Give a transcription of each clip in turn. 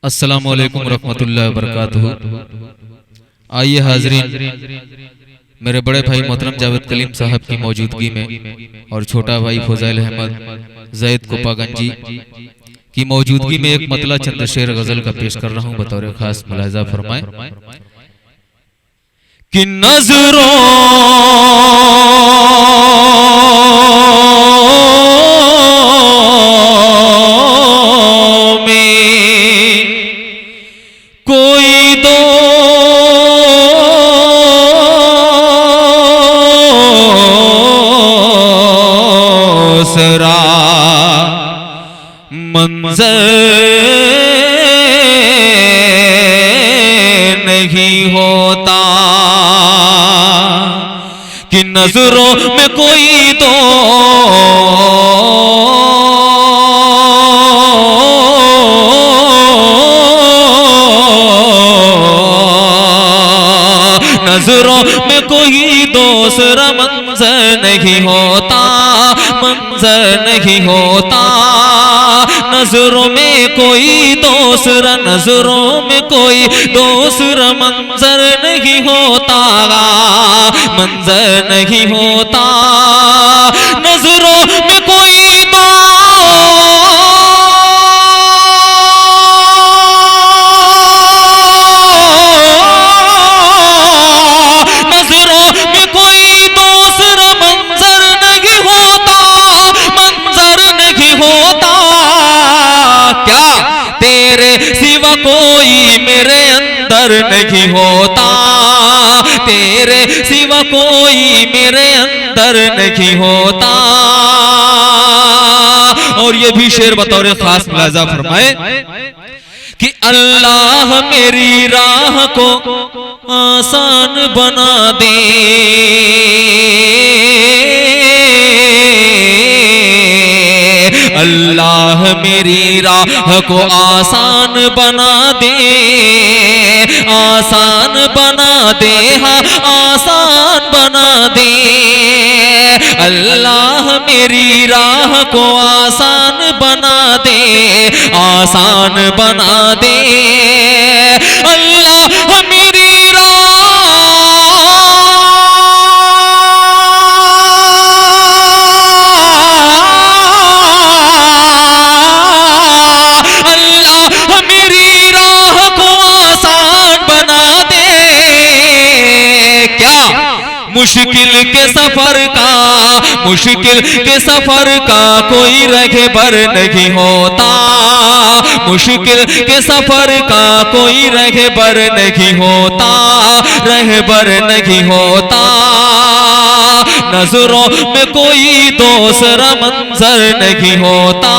अस्सलामु अलैकुम रहमतुल्लाहि व बरकातुहू। आइए हाज़रीन, मेरे बड़े भाई मोहतरम जावेद कलीम साहब की मौजूदगी में और छोटा भाई फुज़ैल अहमद ज़ैद कोपागंजी की मौजूदगी में एक मतला चंद शेर गजल का पेश कर रहा हूँ। बतौर खास मुलाहिज़ा फरमाए कि नज़रों कोई दूसरा मंज़र नहीं होता कि नजरों में कोई नजरों में कोई दूसरा मंजर नहीं होता, मंजर नहीं होता। नजरों में कोई दूसरा, नजरों में कोई दूसरा मंजर नहीं होता, मंजर नहीं होता। नजरों में कोई सिवा कोई मेरे अंदर नहीं होता, तेरे सिवा कोई मेरे अंदर नहीं होता। और ये भी शेर बतौर खास मुलाहिज़ा फरमाए कि अल्लाह मेरी राह को आसान बना दे, अल्लाह मेरी राह को आसान बना दे, आसान बना दे, हाँ आसान बना दे। अल्लाह मेरी राह को आसान बना दे, आसान बना दे। अल्लाह मेरी मुश्किल के सफर का, मुश्किल के सफर का कोई रहबर नहीं होता, मुश्किल के सफर का कोई रहबर नहीं होता, रहबर नहीं होता। नजरों में कोई दूसरा मंजर नहीं होता।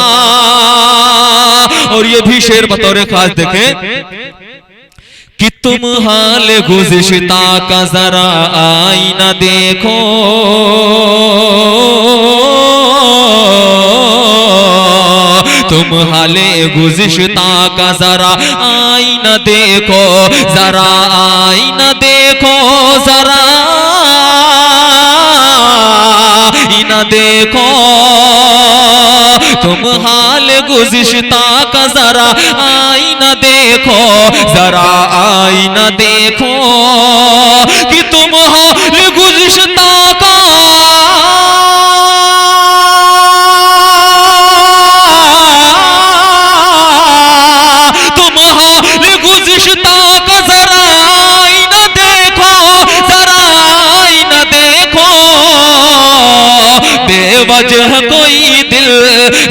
और ये भी शेर बतौर खास देखें कि तुम हाल गुज़िश्ता का जरा आईना देखो, तुम हाले गुज़िश्ता का जरा आईना देखो, जरा आईना देखो, जरा आईना देखो। तुम हाल गुज़िश्ता का जरा आईना देखो, जरा आईना देखो कि तुम हाल गुज़िश्ता का बेवजह कोई दिल,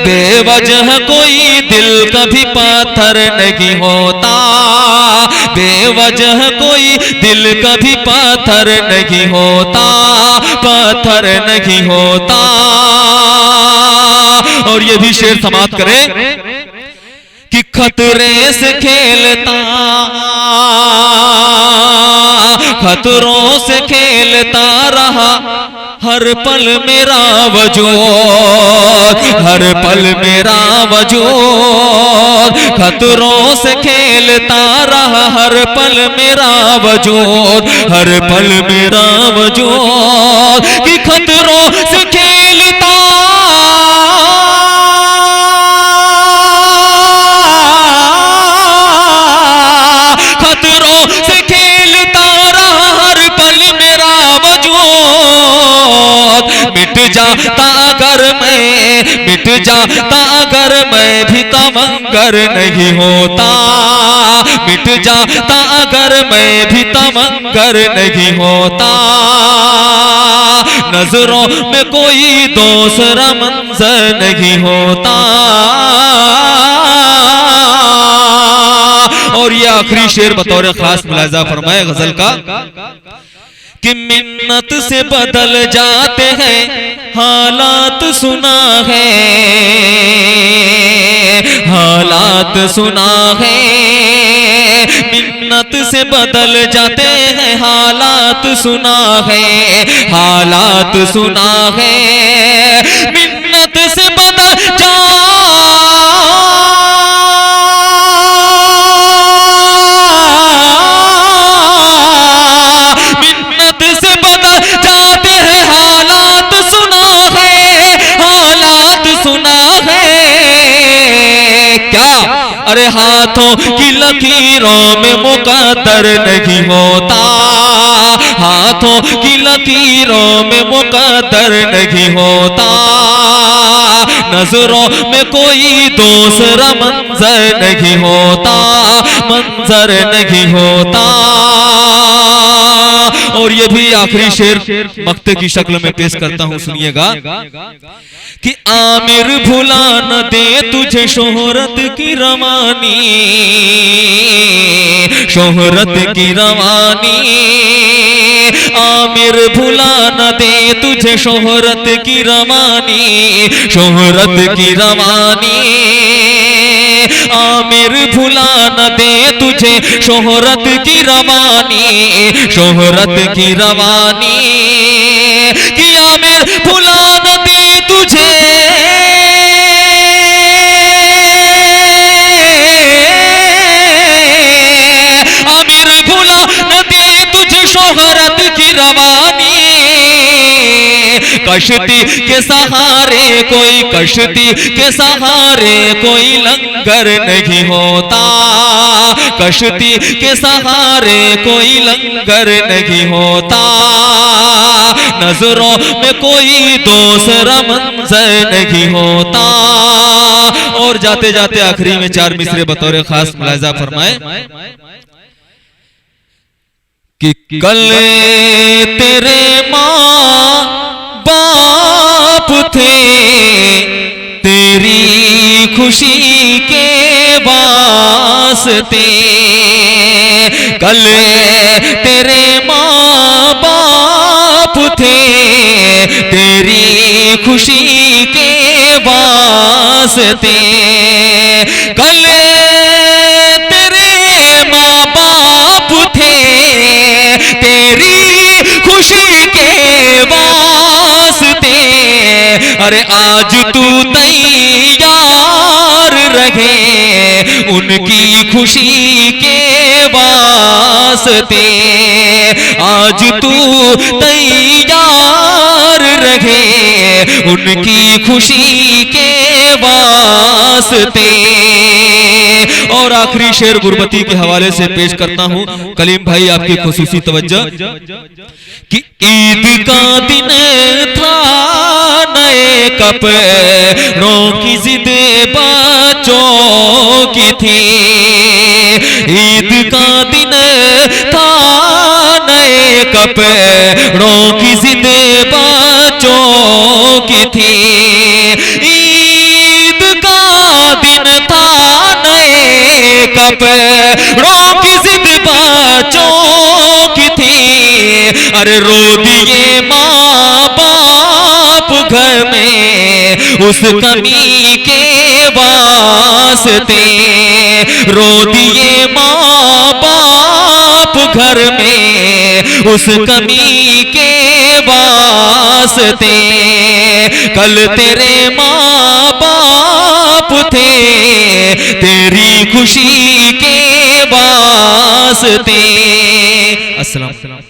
बेवजह कोई दिल कभी पत्थर नहीं होता, बेवजह कोई दिल कभी पत्थर नहीं होता, पत्थर नहीं होता। और ये भी शेर समाप्त करें कि खतरे से खेलता, खतरों से खेलता रहा हर पल मेरा वजूद, हर पल मेरा वजूद। खतरों से खेलता रहा हर पल मेरा वजूद, हर पल मेरा वजूद। कि खतरों से खेलता जाता अगर मैं भी तमंगर नहीं होता, मिट जाता अगर मैं भी तमंगर नहीं होता, नजरों में कोई दूसरा मंजर नहीं होता। और ये आखिरी शेर बतौर खास मुलाजा फरमाए गजल का कि मिन्नत से बदल जाते हैं हालात, सुना है हालात, सुना है मिन्नत से बदल जाते हैं हालात, सुना है हालात, सुना है मिन्नत से बदल अरे हाथों की लकीरों में मुकद्दर नहीं होता, हाथों की लकीरों में मुकद्दर नहीं होता, नजरों में कोई दूसरा मंजर नहीं होता, मंजर नहीं होता। और ये भी आखिरी शेर मक्ते की शक्ल में पेश करता हूं, सुनिएगा कि आमिर भुला न दे तुझे शोहरत की रवानी, शोहरत की रवानी, आमिर भुला न दे तुझे शोहरत की रवानी, शोहरत की रवानी, आमिर भुला न दे तुझे शोहरत की रवानी, शोहरत की रवानी, कि आमिर भुला न दे तुझे आमिर भुला न दे तुझे शोहरत की रवानी, कश्ती के सहारे कोई, कश्ती के सहारे कोई लंगर नहीं होता, कश्ती के सहारे कोई लंगर नहीं होता, नजरों में कोई दूसरा मंजर नहीं होता। और जाते जाते आखिरी में 4 मिसरे बतौर खास मुलाजा फरमाए कि कल तेरे माँ बाप थे तेरी खुशी के वास्ते, कल तेरे माँ बाप थे तेरी खुशी के वास्ते, कल तेरे माँ बाप थे तेरी खुशी के वास्ते, अरे आज तू तैयार रहे उनकी खुशी के वास्ते, आज तू तैयार रहे उनकी खुशी के वास्ते। और आखिरी शेर गुरबती के हवाले से पेश करता हूं, कलीम भाई आपकी खुसूसी तवज्जो कि ईद का दिन था, नए कपड़ों की जिद बच्चों की थी, ईद का दिन था, नए कपड़ों की जिद बच्चों की थी, ईद का दिन था, नए कपड़ों की जिद बच्चों की थी, अरे रो दिए माँ बाप घर में उस कमी के वास्ते, रो दिए माँ बाप घर में उस कमी के वास्ते, कल तेरे माँ बाप थे तेरी खुशी के वास्ते। अस्सलाम।